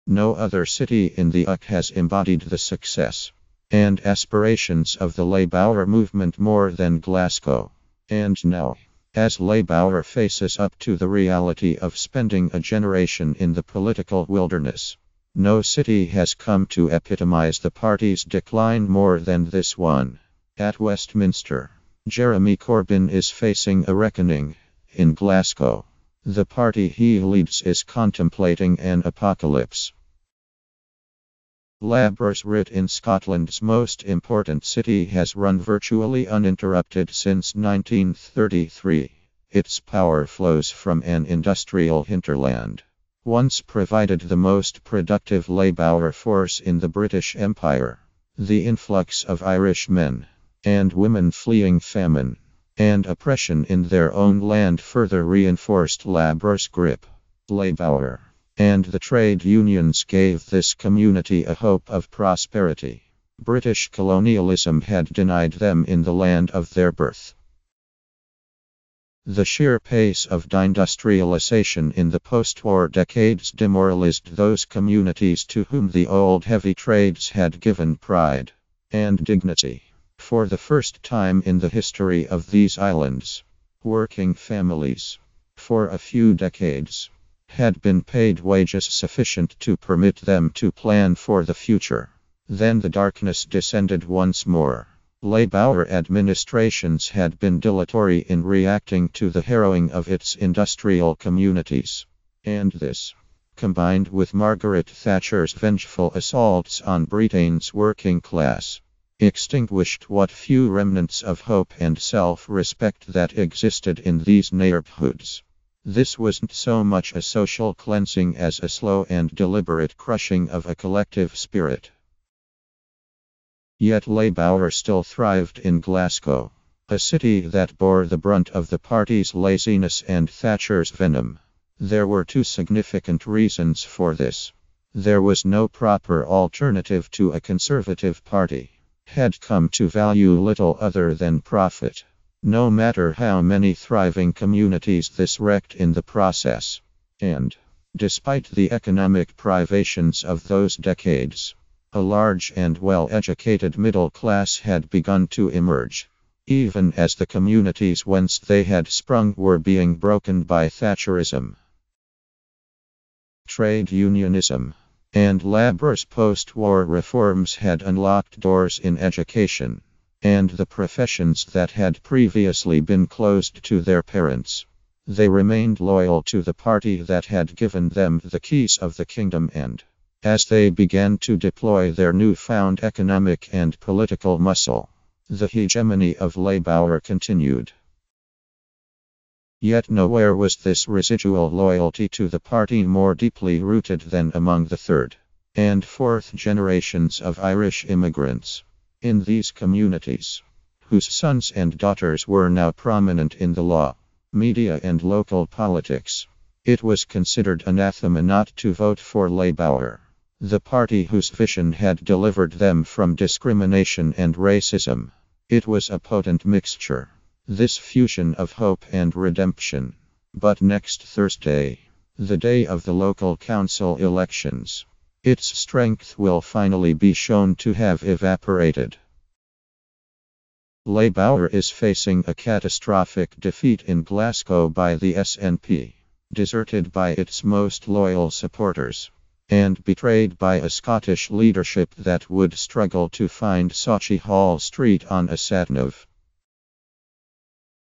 No other city in the UK has embodied the success and aspirations of the Labour movement more than Glasgow. And now, as Labour faces up to the reality of spending a generation in the political wilderness, no city has come to epitomise the party's decline more than this one. At Westminster, Jeremy Corbyn is facing a reckoning. In Glasgow, the party he leads is contemplating an apocalypse. Labour's route in Scotland's most important city has run virtually uninterrupted since 1933. Its power flows from an industrial hinterland. Once provided the most productive Labour force in the British Empire. The influx of Irish men and women fleeing famine and oppression in their own land further reinforced Labour's grip. Labour and the trade unions gave this community a hope of prosperity. British colonialism had denied them in the land of their birth. The sheer pace of deindustrialization in the post-war decades demoralized those communities to whom the old heavy trades had given pride and dignity. For the first time in the history of these islands, working families, for a few decades, had been paid wages sufficient to permit them to plan for the future. Then the darkness descended once more. Labour administrations had been dilatory in reacting to the harrowing of its industrial communities. And this, combined with Margaret Thatcher's vengeful assaults on Britain's working class, extinguished what few remnants of hope and self-respect that existed in these neighborhoods. This wasn't so much a social cleansing as a slow and deliberate crushing of a collective spirit. Yet Labour still thrived in Glasgow, a city that bore the brunt of the party's laziness and Thatcher's venom. There were two significant reasons for this. There was no proper alternative to a Conservative party. Had come to value little other than profit, no matter how many thriving communities this wrecked in the process. And, despite the economic privations of those decades, a large and well-educated middle class had begun to emerge, even as the communities whence they had sprung were being broken by Thatcherism, trade unionism, and Labour's post-war reforms had unlocked doors in education, and the professions that had previously been closed to their parents. They remained loyal to the party that had given them the keys of the kingdom, and, as they began to deploy their newfound economic and political muscle, the hegemony of Labour continued. Yet nowhere was this residual loyalty to the party more deeply rooted than among the third and fourth generations of Irish immigrants. In these communities, whose sons and daughters were now prominent in the law, media and local politics, it was considered anathema not to vote for Labour, the party whose vision had delivered them from discrimination and racism. It was a potent mixture, this fusion of hope and redemption. But next Thursday, the day of the local council elections, its strength will finally be shown to have evaporated. Labour is facing a catastrophic defeat in Glasgow by the SNP, deserted by its most loyal supporters, and betrayed by a Scottish leadership that would struggle to find Sochi Hall Street on a sat-nav.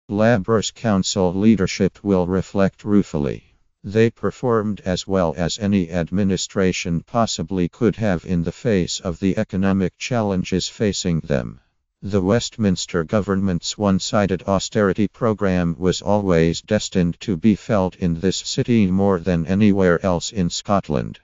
Labour's council leadership will reflect ruefully. They performed as well as any administration possibly could have in the face of the economic challenges facing them. The Westminster government's one-sided austerity program was always destined to be felt in this city more than anywhere else in Scotland.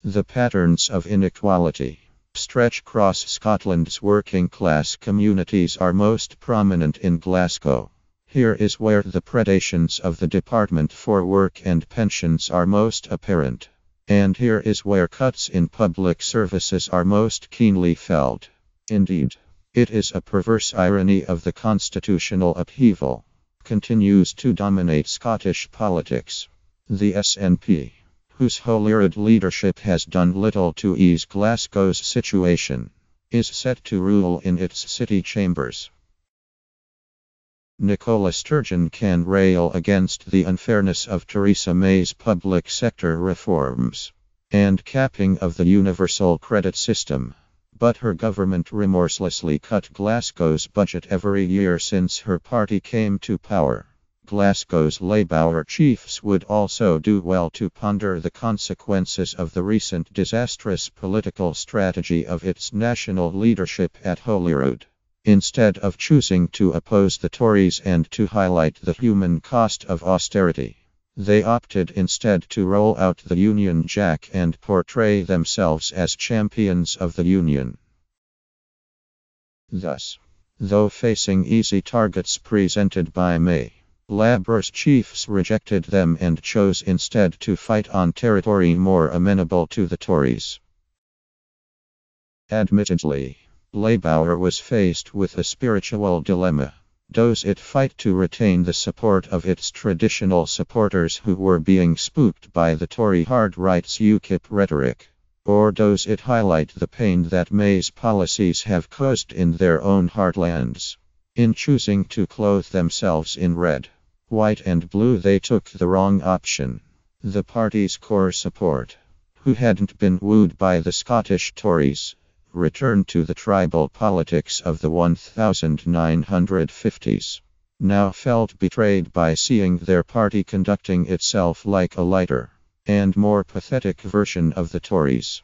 The patterns of inequality stretch across Scotland's working-class communities are most prominent in Glasgow. Here is where the predations of the Department for Work and Pensions are most apparent. And here is where cuts in public services are most keenly felt. Indeed, it is a perverse irony of the constitutional upheaval continues to dominate Scottish politics. The SNP, whose Holyrood leadership has done little to ease Glasgow's situation, is set to rule in its city chambers. Nicola Sturgeon can rail against the unfairness of Theresa May's public sector reforms and capping of the universal credit system, but her government remorselessly cut Glasgow's budget every year since her party came to power. Glasgow's Labour chiefs would also do well to ponder the consequences of the recent disastrous political strategy of its national leadership at Holyrood. Instead of choosing to oppose the Tories and to highlight the human cost of austerity, they opted instead to roll out the Union Jack and portray themselves as champions of the Union. Thus, though facing easy targets presented by May, Labour's chiefs rejected them and chose instead to fight on territory more amenable to the Tories. Admittedly, Labour was faced with a spiritual dilemma. Does it fight to retain the support of its traditional supporters who were being spooked by the Tory hard right's UKIP rhetoric? Or does it highlight the pain that May's policies have caused in their own heartlands? In choosing to clothe themselves in red, white and blue, they took the wrong option. The party's core support, who hadn't been wooed by the Scottish Tories, returned to the tribal politics of the 1950s, now felt betrayed by seeing their party conducting itself like a lighter and more pathetic version of the Tories.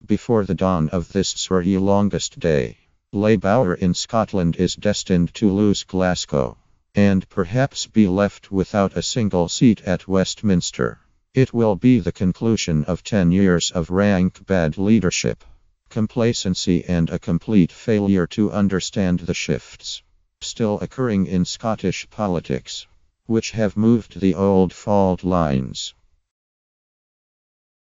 Before the dawn of this sorry longest day, Labour in Scotland is destined to lose Glasgow, and perhaps be left without a single seat at Westminster. It will be the conclusion of 10 years of rank bad leadership, complacency and a complete failure to understand the shifts still occurring in Scottish politics, which have moved the old fault lines.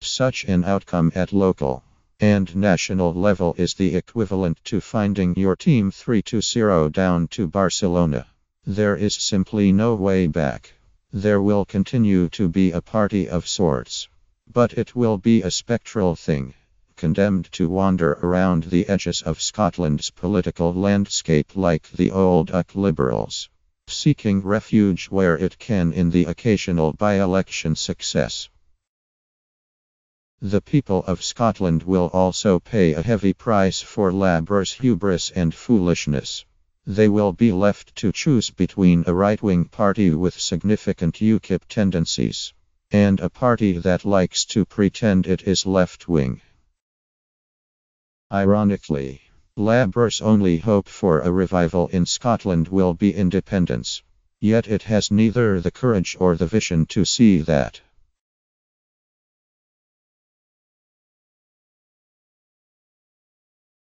Such an outcome at local and national level is the equivalent to finding your team 3-0 down to Barcelona. There is simply no way back. There will continue to be a party of sorts, but it will be a spectral thing, condemned to wander around the edges of Scotland's political landscape like the old Liberals, seeking refuge where it can in the occasional by-election success. The people of Scotland will also pay a heavy price for Labour's hubris and foolishness. They will be left to choose between a right-wing party with significant UKIP tendencies and a party that likes to pretend it is left-wing. Ironically, Labour's only hope for a revival in Scotland will be independence, yet it has neither the courage or the vision to see that.